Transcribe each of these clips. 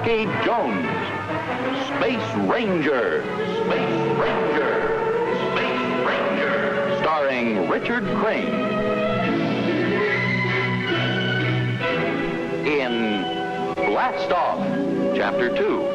Rocky Jones, Space Ranger, Space Ranger, Space Ranger, starring Richard Crane. In Blast Off, Chapter 2.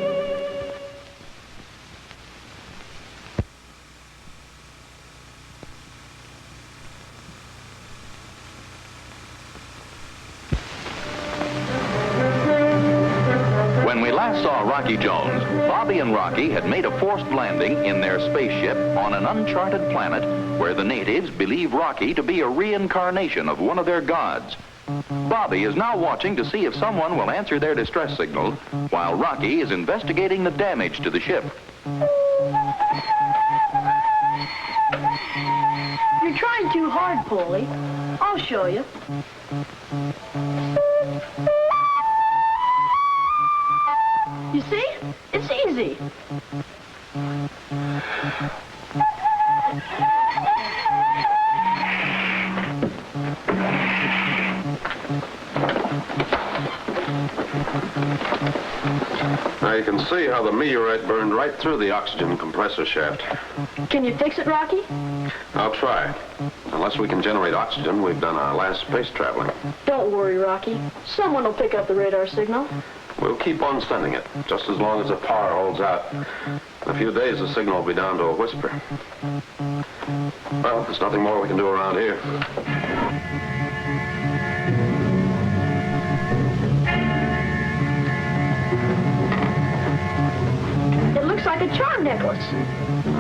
When we last saw Rocky Jones, Bobby and Rocky had made a forced landing in their spaceship on an uncharted planet where the natives believe Rocky to be a reincarnation of one of their gods. Bobby is now watching to see if someone will answer their distress signal, while Rocky is investigating the damage to the ship. You're trying too hard, Paulie. I'll show you. You see? It's easy. Now you can see how the meteorite burned right through the oxygen compressor shaft. Can you fix it, Rocky? I'll try. Unless we can generate oxygen, we've done our last space traveling. Don't worry, Rocky. Someone will pick up the radar signal. We'll keep on sending it, just as long as the power holds out. In a few days, the signal will be down to a whisper. Well, there's nothing more we can do around here. It looks like a charm necklace.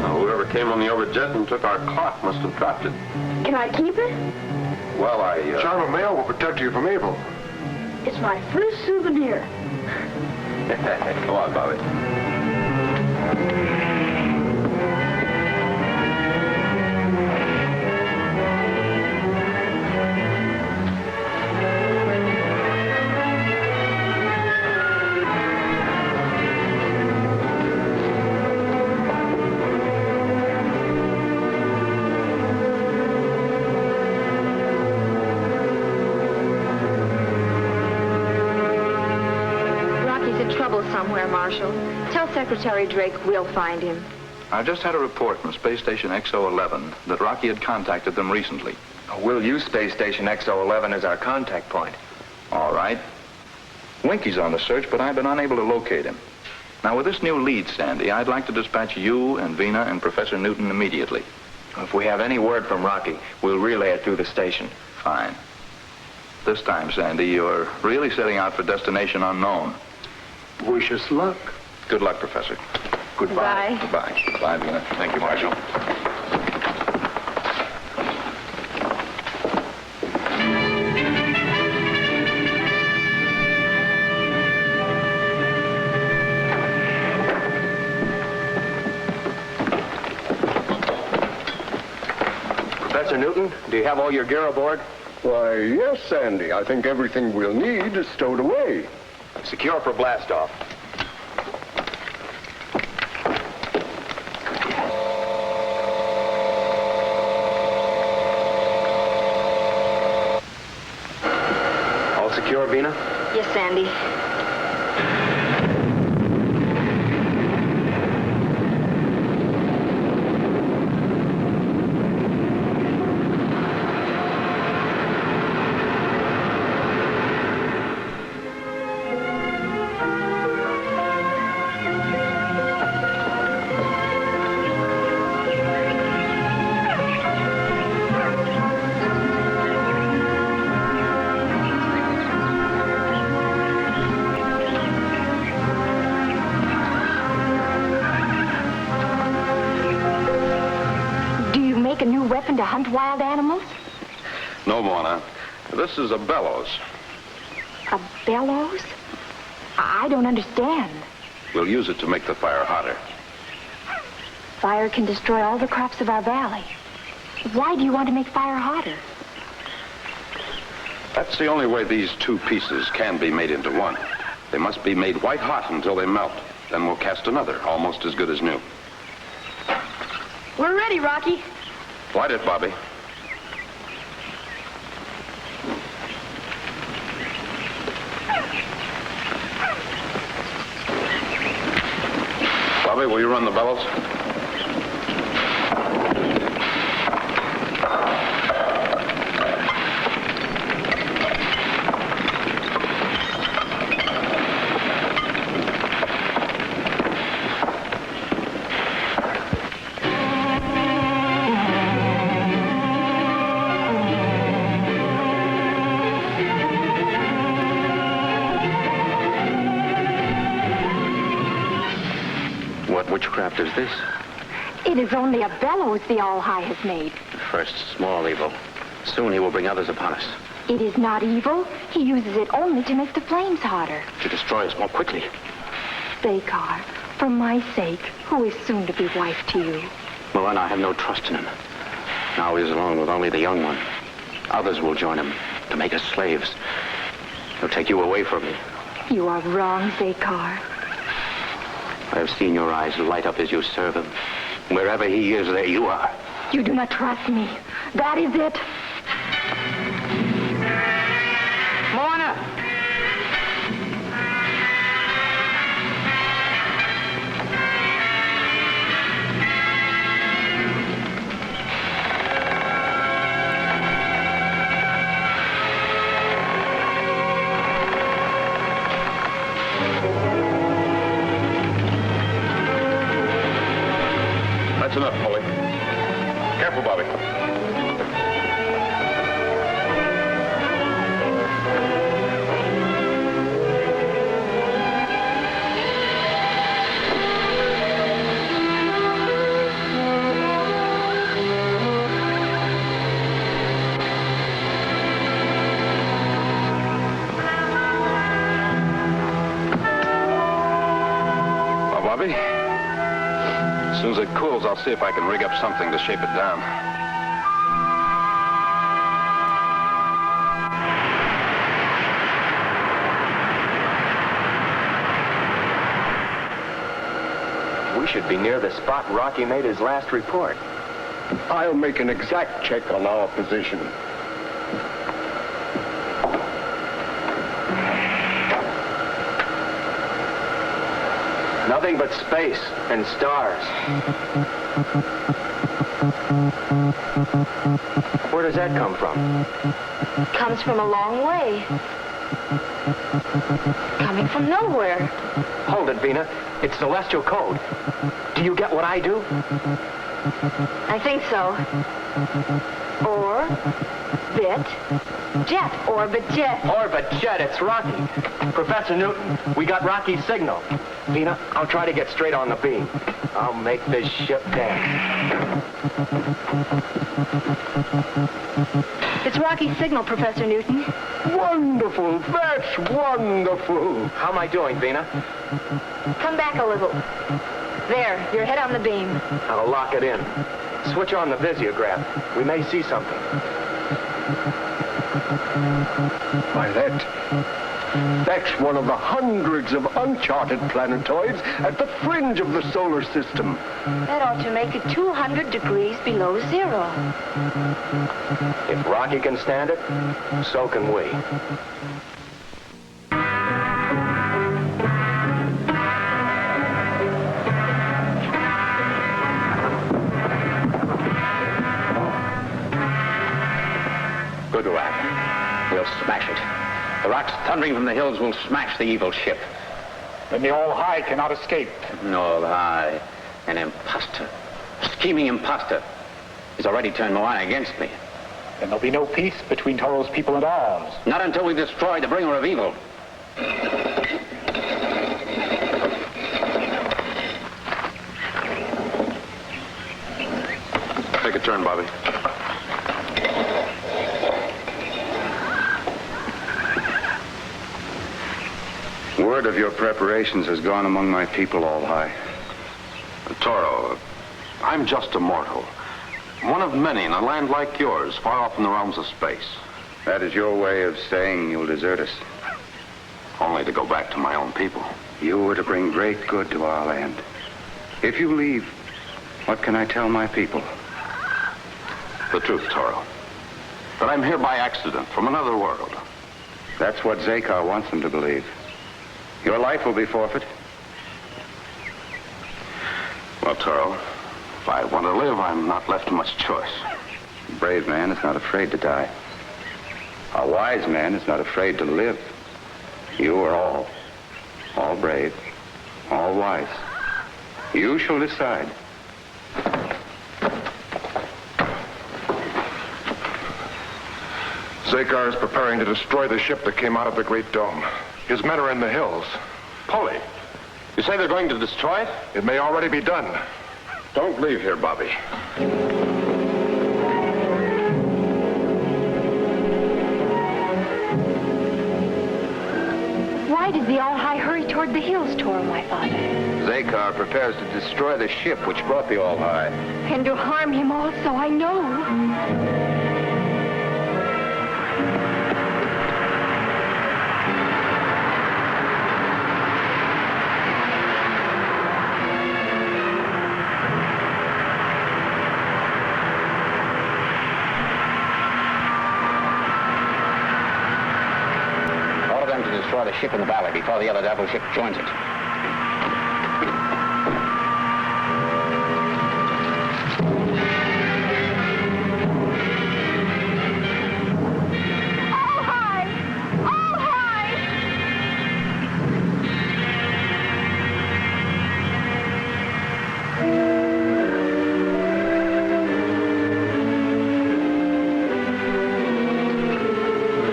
Whoever came on the overjet and took our clock must have dropped it. Can I keep it? Well, Charm of mail will protect you from evil. It's my first souvenir. Come on, Bobby. Somewhere, Marshal. Tell Secretary Drake we'll find him. I just had a report from Space Station X01E25 that Rocky had contacted them recently. We'll use Space Station X01E25 as our contact point. All right. Winky's on the search, but I've been unable to locate him. Now, with this new lead, Sandy, I'd like to dispatch you and Vina and Professor Newton immediately. If we have any word from Rocky, we'll relay it through the station. Fine. This time, Sandy, you're really setting out for destination unknown. Wish us luck. Good luck, Professor. Goodbye. Goodbye. Goodbye, Vina. Thank you, Marshal. Professor Newton, do you have all your gear aboard? Why, yes, Sandy. I think everything we'll need is stowed away. Secure for blast-off. All secure, Vina? Yes, Sandy. To hunt wild animals? No, Mona. This is a bellows. A bellows? I don't understand. We'll use it to make the fire hotter. Fire can destroy all the crops of our valley. Why do you want to make fire hotter? That's the only way these two pieces can be made into one. They must be made white hot until they melt. Then we'll cast another, almost as good as new. We're ready, Rocky. Light it, Bobby. Bobby, will you run the bellows? What witchcraft is this? It is only a bellows the All-High has made. First small evil. Soon he will bring others upon us. It is not evil. He uses it only to make the flames hotter. To destroy us more quickly. Zakar, for my sake, who is soon to be wife to you. Moana, I have no trust in him. Now he is alone with only the young one. Others will join him to make us slaves. He'll take you away from me. You are wrong, Zakar. I have seen your eyes light up as you serve him. Wherever he is, there you are. You do not trust me. That is it. Moana! That's enough, Polly. Careful, Bobby. Well, Bobby, as soon as it cools, I'll see if I can rig up something to shape it down. We should be near the spot Rocky made his last report. I'll make an exact check on our position. Nothing but space and stars. Where does that come from? Comes from a long way. Coming from nowhere. Hold it, Vina. It's celestial code. Do you get what I do? I think so. Orbit jet. Orbit jet. Orbit jet, it's Rocky. Professor Newton, we got Rocky's signal. Vina, I'll try to get straight on the beam. I'll make this ship dance. It's Rocky's signal, Professor Newton. Wonderful. That's wonderful. How am I doing, Vina? Come back a little. There, your head on the beam. I'll lock it in. Switch on the visiograph. We may see something. Why, that's one of the hundreds of uncharted planetoids at the fringe of the solar system. That ought to make it 200 degrees below zero. If Rocky can stand it, so can we. Good lad. We'll smash it. The rocks thundering from the hills will smash the evil ship. Then the All-High cannot escape. All-High. An imposter. A scheming imposter. He's already turned Moana against me. Then there'll be no peace between Toro's people and ours. Not until we've destroyed the bringer of evil. Take a turn, Bobby. Word of your preparations has gone among my people, All-High. Toro, I'm just a mortal. One of many in a land like yours, far off in the realms of space. That is your way of saying you'll desert us. Only to go back to my own people. You were to bring great good to our land. If you leave, what can I tell my people? The truth, Toro. That I'm here by accident from another world. That's what Zakar wants them to believe. Your life will be forfeit. Well, Toro, if I want to live, I'm not left much choice. A brave man is not afraid to die. A wise man is not afraid to live. You are all brave, all wise. You shall decide. Zakar is preparing to destroy the ship that came out of the Great Dome. His men are in the hills. Polly, you say they're going to destroy it? It may already be done. Don't leave here, Bobby. Why does the All-High hurry toward the hills, Toro, my father? Zakar prepares to destroy the ship which brought the All-High. And to harm him also, I know. To destroy the ship in the valley before the other devil ship joins it.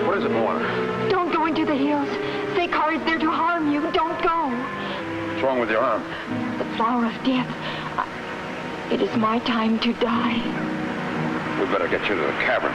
What is it, Moana? Don't go into the hills. Zakar is there to harm you. Don't go. What's wrong with your arm? The flower of death. It is my time to die. We'd better get you to the caverns.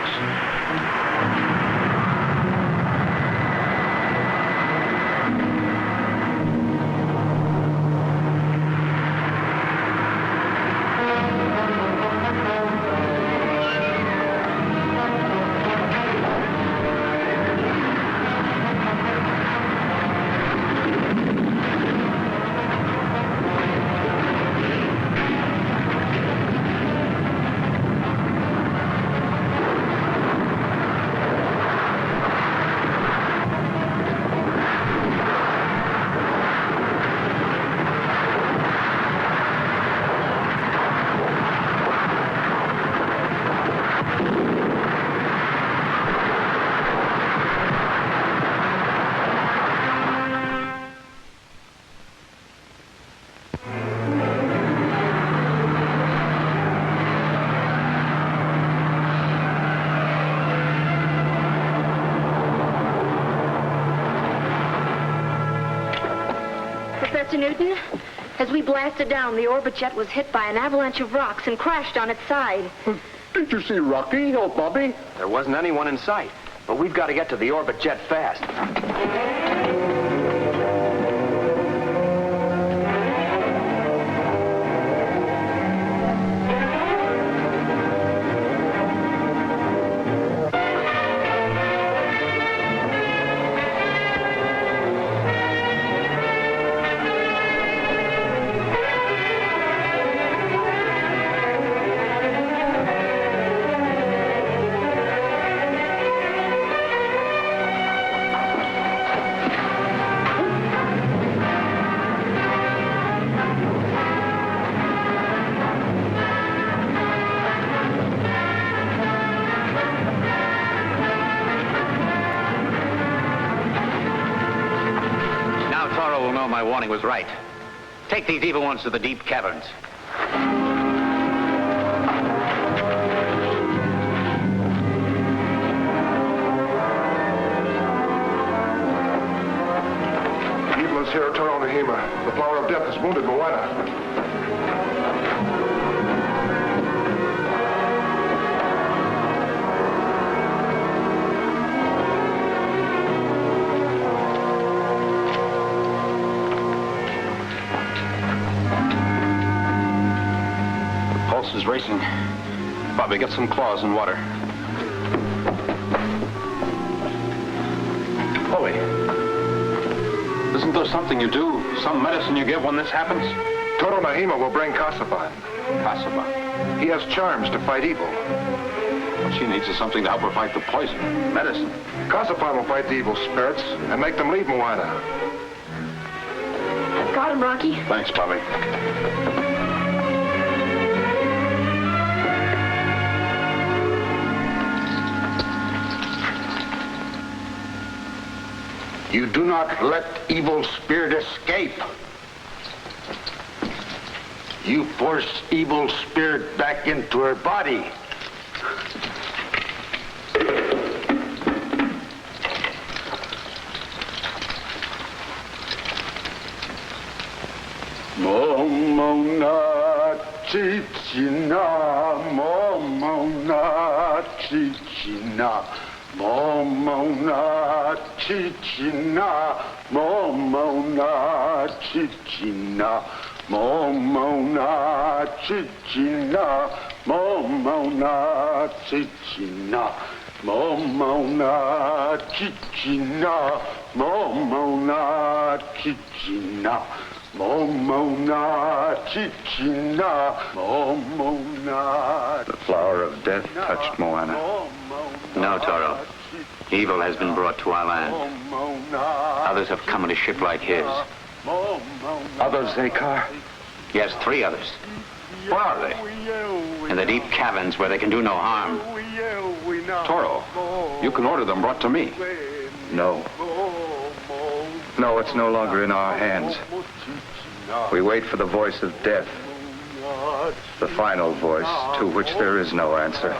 Professor Newton, as we blasted down, the orbit jet was hit by an avalanche of rocks and crashed on its side. Did you see Rocky or Bobby? There wasn't anyone in sight, but we've got to get to the orbit jet fast. My warning was right. Take these evil ones to the deep caverns. Evil is here, Toro Nahima. The flower of death has wounded Moana. Is racing. Bobby, get some claws and water. Polly, isn't there something you do, some medicine you give when this happens? Toro Nahima will bring Kasaban. Kasaban? He has charms to fight evil. What she needs is something to help her fight the poison. Medicine. Kasaban will fight the evil spirits and make them leave Moana. Got him, Rocky. Thanks, Bobby. You do not let evil spirit escape. You force evil spirit back into her body. Momona chichina, momona chichina, momona chichina, momona chichina, momona chichina, momona chichina, momona chichina, momona chichina. Momona chichina, momona. The flower of death touched Moana. No, Toro. Evil has been brought to our land. Others have come in a ship like his. Others, Akar? Yes, 3 others. Where are they? In the deep caverns where they can do no harm. Toro, you can order them brought to me. No. No, it's no longer in our hands. We wait for the voice of death. The final voice to which there is no answer.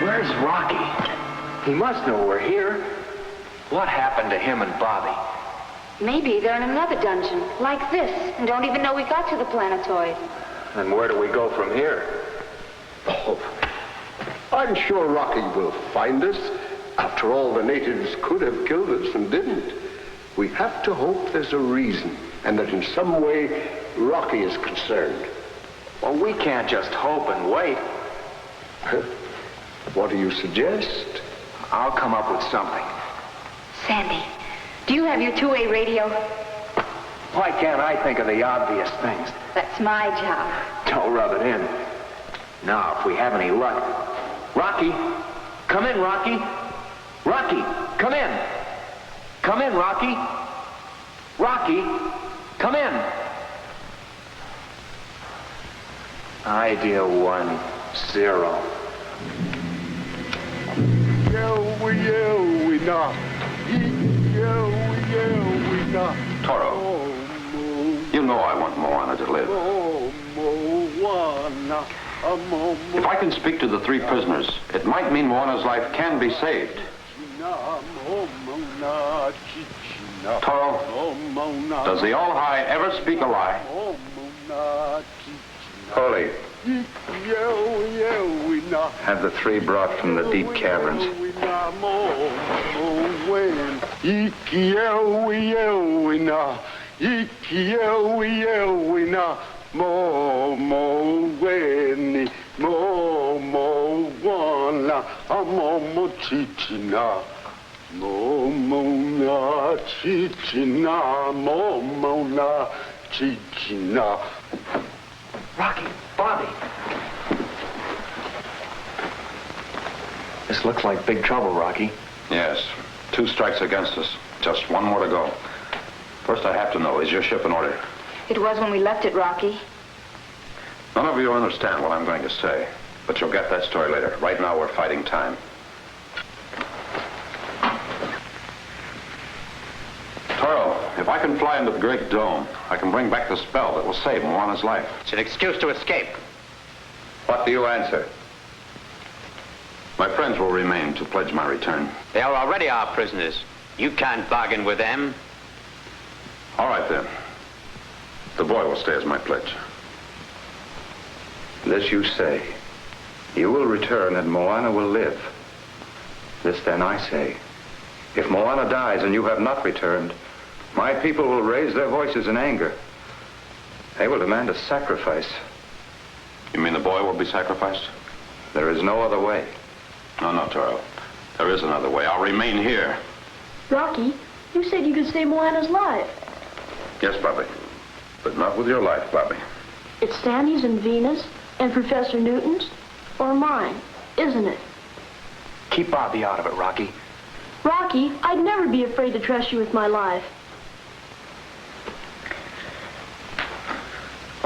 Where's Rocky? He must know we're here. What happened to him and Bobby? Maybe they're in another dungeon, like this, and don't even know we got to the planetoid. And where do we go from here? Oh, I'm sure Rocky will find us. After all, the natives could have killed us and didn't. We have to hope there's a reason, and that in some way Rocky is concerned. Well, we can't just hope and wait. What do you suggest? I'll come up with something. Sandy, do you have your two-way radio? Why can't I think of the obvious things? That's my job. Don't rub it in. Now, if we have any luck... Rocky! Come in, Rocky! Rocky! Come in! Come in, Rocky! Rocky! Come in! Idea 1, 0. Toro, you know I want Moana to live. If I can speak to the 3 prisoners, it might mean Moana's life can be saved. Toro, does the All-High ever speak a lie? Holy, have the 3 brought from the deep caverns. Rocky, Bobby. This looks like big trouble, Rocky. Yes. 2 strikes against us. Just 1 more to go. First, I have to know, is your ship in order? It was when we left it, Rocky. None of you understand what I'm going to say, but you'll get that story later. Right now, we're fighting time. Toro, if I can fly into the Great Dome, I can bring back the spell that will save Moana's life. It's an excuse to escape. What do you answer? My friends will remain to pledge my return. They are already our prisoners. You can't bargain with them. All right, then. The boy will stay as my pledge. This you say. You will return and Moana will live. This then I say. If Moana dies and you have not returned, my people will raise their voices in anger. They will demand a sacrifice. You mean the boy will be sacrificed? There is no other way. No, Toro. There is another way. I'll remain here. Rocky, you said you could save Moana's life. Yes, Bobby. But not with your life, Bobby. It's Sandy's and Venus and Professor Newton's, or mine, isn't it? Keep Bobby out of it, Rocky. Rocky, I'd never be afraid to trust you with my life.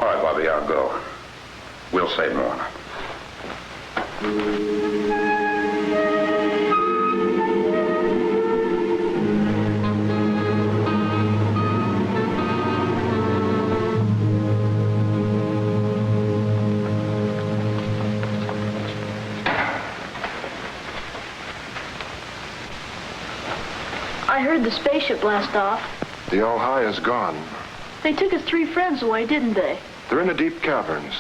All right, Bobby, I'll go. We'll save Moana. I heard the spaceship blast off. The All-High is gone. They took his 3 friends away, didn't they? They're in the deep caverns.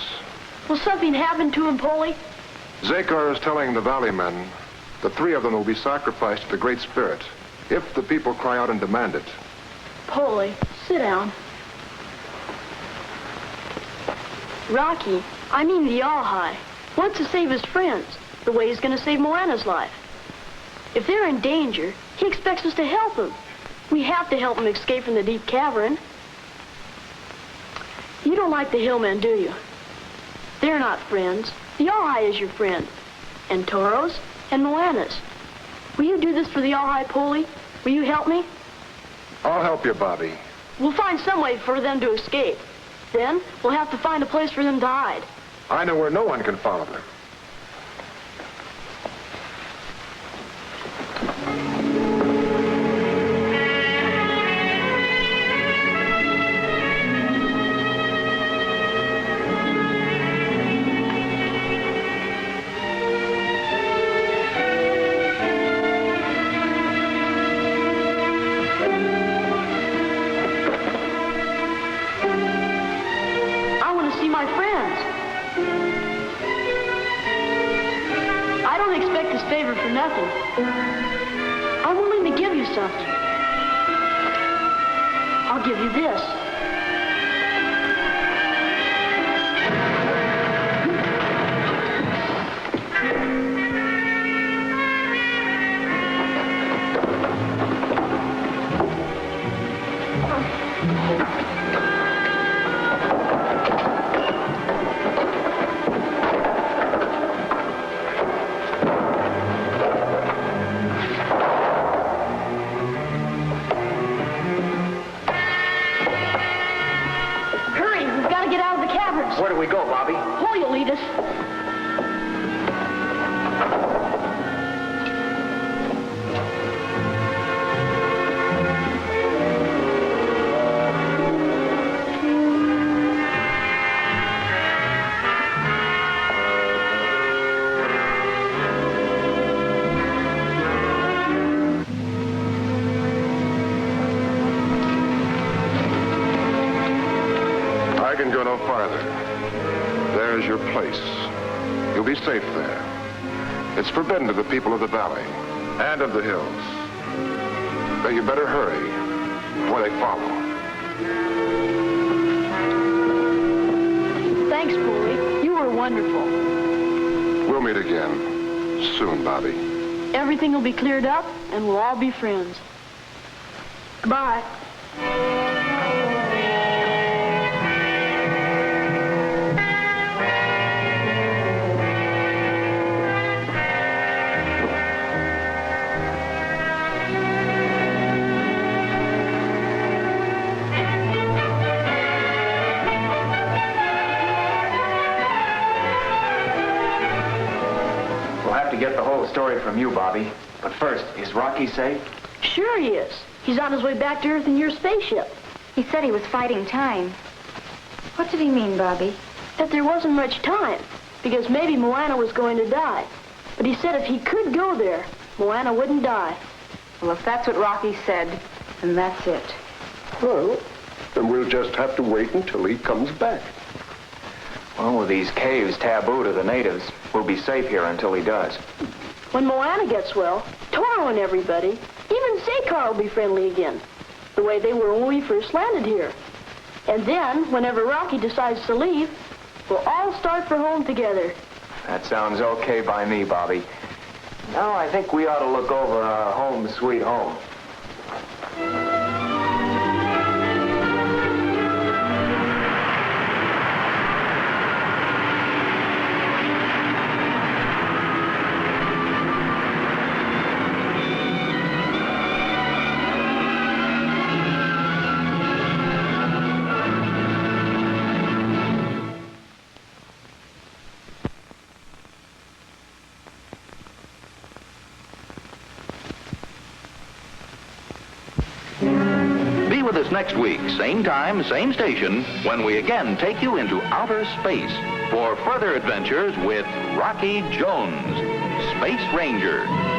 Will something happen to him, Polly? Zakar is telling the Valley men the 3 of them will be sacrificed to the Great Spirit if the people cry out and demand it. Polly, sit down. Rocky, I mean the All-High, wants to save his friends the way he's going to save Moana's life. If they're in danger, he expects us to help them. We have to help them escape from the deep cavern. You don't like the Hillmen, do you? They're not friends. The All-High is your friend. And Toro's and Moana's. Will you do this for the All-High, Polly? Will you help me? I'll help you, Bobby. We'll find some way for them to escape. Then we'll have to find a place for them to hide. I know where no one can follow them. Favor for nothing. I'm willing to give you something. I'll give you this. Where do we go, Bobby? Polly will lead us. I can go no farther. There's your place. You'll be safe there. It's forbidden to the people of the valley and of the hills. But you better hurry before they follow. Thanks, Polly. You were wonderful. We'll meet again soon, Bobby. Everything will be cleared up, and we'll all be friends. Goodbye. Get the whole story from you, Bobby. But first, is Rocky safe? Sure he is. He's on his way back to Earth in your spaceship. He said he was fighting time. What did he mean, Bobby? That there wasn't much time, because maybe Moana was going to die. But he said if he could go there, Moana wouldn't die. Well, if that's what Rocky said, then that's it. Well, then we'll just have to wait until he comes back. Well, with these caves taboo to the natives, we'll be safe here until he does. When Moana gets well, Toro and everybody, even Zakar will be friendly again, the way they were when we first landed here. And then, whenever Rocky decides to leave, we'll all start for home together. That sounds okay by me, Bobby. Now I think we ought to look over our home sweet home. with us next week, same time, same station, when we again take you into outer space for further adventures with Rocky Jones, Space Ranger.